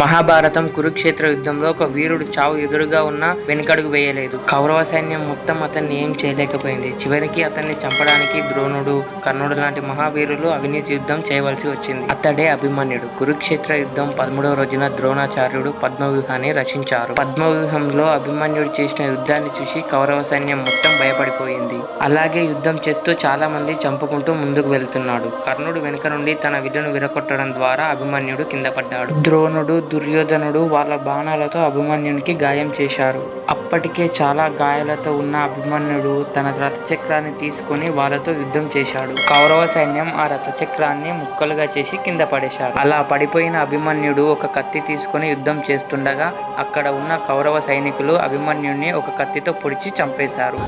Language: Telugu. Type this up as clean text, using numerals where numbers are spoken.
మహాభారతం కురుక్షేత్ర యుద్ధంలో ఒక వీరుడు చావు ఎదురుగా ఉన్న వెనుకడుగు వేయలేదు. కౌరవ సైన్యం మొత్తం అతన్ని ఏం చేయలేకపోయింది. చివరికి అతన్ని చంపడానికి ద్రోణుడు, కర్ణుడు లాంటి మహావీరులు అవినీతి యుద్ధం చేయవలసి వచ్చింది. అతడే అభిమన్యుడు. కురుక్షేత్ర యుద్ధం 13వ రోజున ద్రోణాచార్యుడు పద్మవ్యూహాన్ని రచించారు. పద్మవ్యూహంలో అభిమన్యుడు చేసిన యుద్ధాన్ని చూసి కౌరవ సైన్యం మొత్తం భయపడిపోయింది. అలాగే యుద్ధం చేస్తూ చాలా మంది చంపుకుంటూ ముందుకు వెళ్తున్నాడు. కర్ణుడు వెనుక నుండి తన విల్లును విరగొట్టడం ద్వారా అభిమన్యుడు కింద పడ్డాడు. ద్రోణుడు, దుర్యోధనుడు వాళ్ళ బాణాలతో అభిమన్యునికి గాయం చేశారు. అప్పటికే చాలా గాయాలతో ఉన్న అభిమన్యుడు తన రథచక్రాన్ని తీసుకుని వాళ్ళతో యుద్ధం చేశాడు. కౌరవ సైన్యం ఆ రథచక్రాన్ని ముక్కలుగా చేసి కింద పడేశారు. అలా పడిపోయిన అభిమన్యుడు ఒక కత్తి తీసుకుని యుద్ధం చేస్తుండగా అక్కడ ఉన్న కౌరవ సైనికులు అభిమన్యుడిని ఒక కత్తితో పొడిచి చంపేశారు.